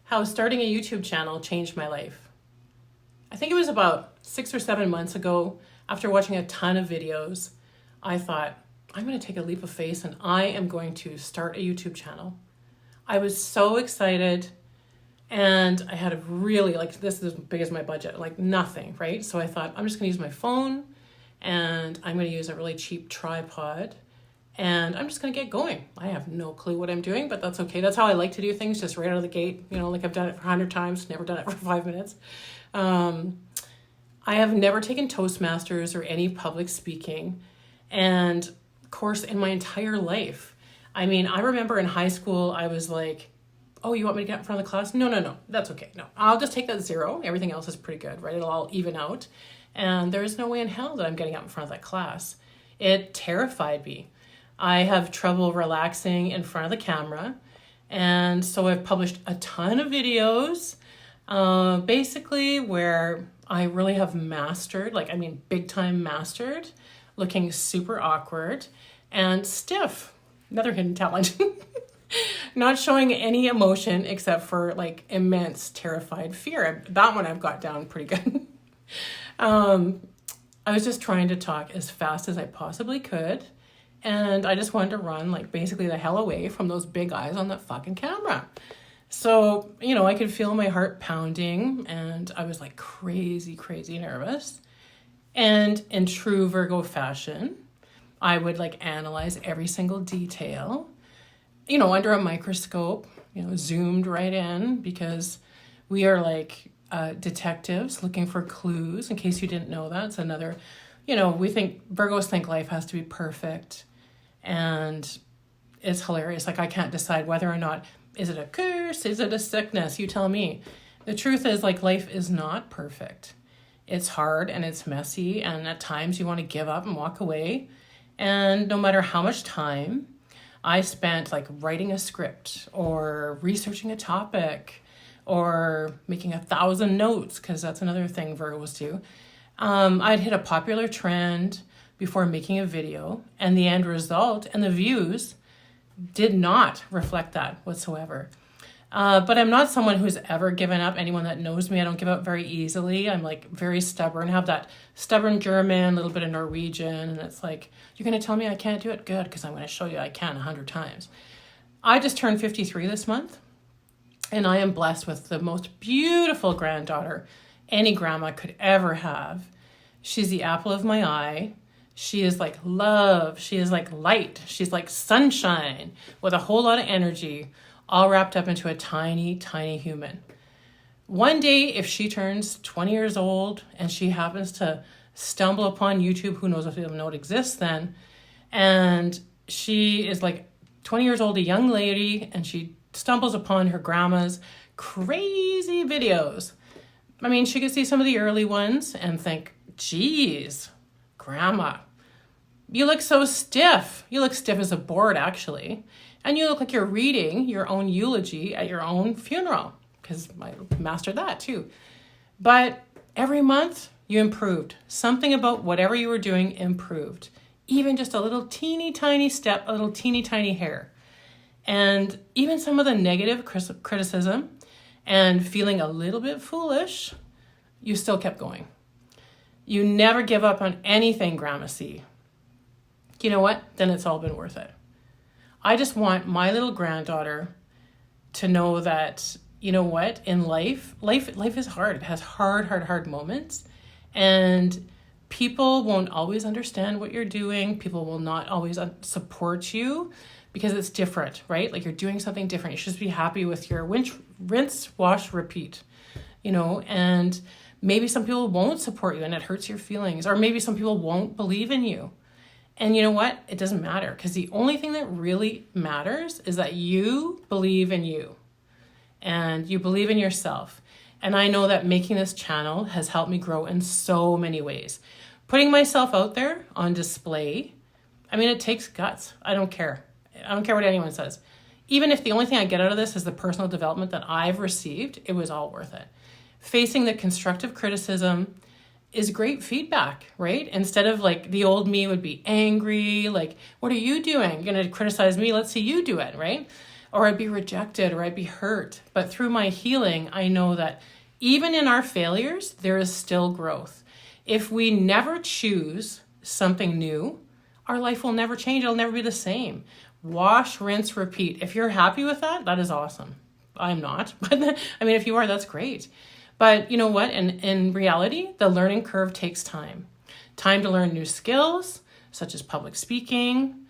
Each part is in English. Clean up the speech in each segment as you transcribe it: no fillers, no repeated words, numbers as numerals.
how starting a YouTube channel changed my life. I think it was about 6 or 7 months ago, after watching a ton of videos, I thought, I'm going to take a leap of faith and I am going to start a YouTube channel. I was so excited, and I had a really, this is as big as my budget, nothing, right? So I thought, I'm just going to use my phone, and I'm going to use a really cheap tripod, and I'm just going to get going. I have no clue what I'm doing, but that's okay. That's how I like to do things, just right out of the gate. I've done it for 100 times, never done it for 5 minutes. I have never taken Toastmasters or any public speaking and course in my entire life. I mean, I remember in high school, I was like, oh, you want me to get in front of the class? No, that's okay. No, I'll just take that 0. Everything else is pretty good, right? It'll all even out. And there's no way in hell that I'm getting up in front of that class. It terrified me. I have trouble relaxing in front of the camera. And so I've published a ton of videos, basically where I really have mastered, big time mastered, looking super awkward and stiff. Another hidden talent. Not showing any emotion except for immense terrified fear. That one I've got down pretty good. I was just trying to talk as fast as I possibly could. And I just wanted to run basically the hell away from those big eyes on that fucking camera. So, I could feel my heart pounding, and I was crazy nervous. And in true Virgo fashion, I would analyze every single detail, under a microscope, zoomed right in, because we are detectives looking for clues. In case you didn't know that, it's another, Virgos think life has to be perfect, and it's hilarious. I can't decide whether or not, is it a curse? Is it a sickness? You tell me. The truth is life is not perfect. It's hard and it's messy, and at times you want to give up and walk away. And no matter how much time I spent writing a script or researching a topic or making 1,000 notes, because that's another thing Virgos do, I'd hit a popular trend before making a video, and the end result and the views did not reflect that whatsoever. But I'm not someone who's ever given up. Anyone that knows me, I don't give up very easily. I'm very stubborn, have that stubborn German, a little bit of Norwegian. And it's you're going to tell me I can't do it? Good, because I'm going to show you I can 100 times. I just turned 53 this month, and I am blessed with the most beautiful granddaughter any grandma could ever have. She's the apple of my eye. She is love. She is light. She's sunshine with a whole lot of energy, all wrapped up into a tiny, tiny human. One day, if she turns 20 years old and she happens to stumble upon YouTube, who knows if they'll know it exists then, and she is 20 years old, a young lady, and she stumbles upon her grandma's crazy videos. I mean, she could see some of the early ones and think, geez, grandma, you look so stiff. You look stiff as a board, actually. And you look like you're reading your own eulogy at your own funeral, because I mastered that too. But every month you improved. Something about whatever you were doing improved. Even just a little teeny tiny step, a little teeny tiny hair. And even some of the negative criticism and feeling a little bit foolish, you still kept going. You never give up on anything, Grandma C. You know what? Then it's all been worth it. I just want my little granddaughter to know that, you know what, in life is hard. It has hard moments. And people won't always understand what you're doing. People will not always support you because it's different, right? You're doing something different. You should just be happy with your rinse, wash, repeat, and maybe some people won't support you and it hurts your feelings. Or maybe some people won't believe in you. And you know what? It doesn't matter, because the only thing that really matters is that you believe in you and you believe in yourself. And I know that making this channel has helped me grow in so many ways. Putting myself out there on display, it takes guts. I don't care. I don't care what anyone says. Even if the only thing I get out of this is the personal development that I've received, it was all worth it. Facing the constructive criticism is great feedback, right? Instead of the old me would be angry, what are you doing? You're going to criticize me? Let's see you do it, right? or I'd be rejected, or I'd be hurt. But through my healing, I know that even in our failures, there is still growth. If we never choose something new, our life will never change. It'll never be the same. Wash, rinse, repeat. If you're happy with that, that is awesome. I'm not. But I mean, if you are, that's great. But you know what? In reality, the learning curve takes time. Time to learn new skills, such as public speaking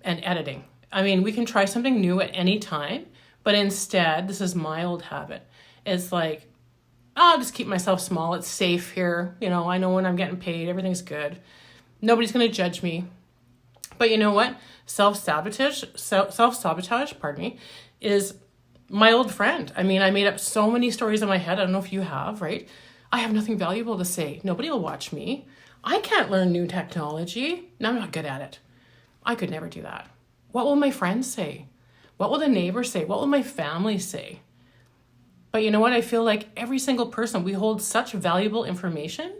and editing. I mean, we can try something new at any time, but instead, this is my old habit. It's like, I'll just keep myself small. It's safe here. You know, I know when I'm getting paid, everything's good. Nobody's going to judge me. But you know what? Self-sabotage, is my old friend. I mean, I made up so many stories in my head. I don't know if you have, right? I have nothing valuable to say. Nobody will watch me. I can't learn new technology. No, I'm not good at it. I could never do that. What will my friends say? What will the neighbors say? What will my family say? But you know what? I feel like every single person, we hold such valuable information,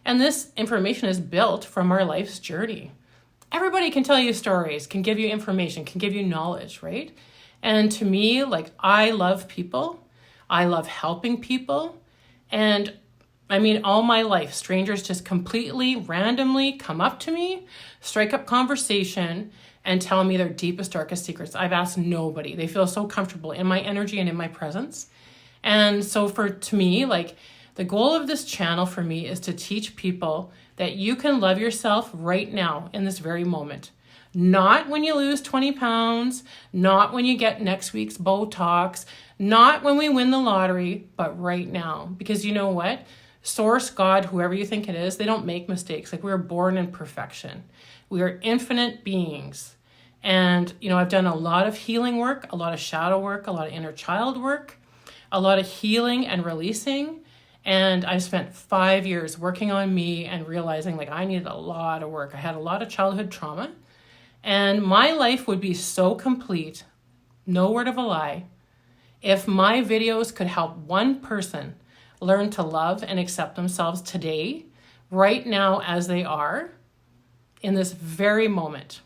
and this information is built from our life's journey. Everybody can tell you stories, can give you information, can give you knowledge, right? And to me, like, I love people. I love helping people. And I mean, all my life, strangers just completely randomly come up to me, strike up conversation, and tell me their deepest, darkest secrets. I've asked nobody. They feel so comfortable in my energy and in my presence. And so to me, like, the goal of this channel for me is to teach people that you can love yourself right now in this very moment. Not when you lose 20 pounds, not when you get next week's Botox, not when we win the lottery, but right now. Because you know what? Source, God, whoever you think it is, they don't make mistakes. Like, we're born in perfection. We are infinite beings. And, you know, I've done a lot of healing work, a lot of shadow work, a lot of inner child work, a lot of healing and releasing. And I spent 5 years working on me and realizing, like, I needed a lot of work. I had a lot of childhood trauma. And my life would be so complete, no word of a lie, if my videos could help one person learn to love and accept themselves today, right now as they are, in this very moment.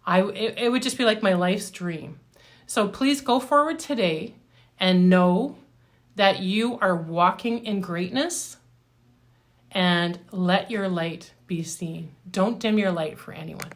It would just be like my life's dream. So please go forward today and know that you are walking in greatness, and let your light be seen. Don't dim your light for anyone.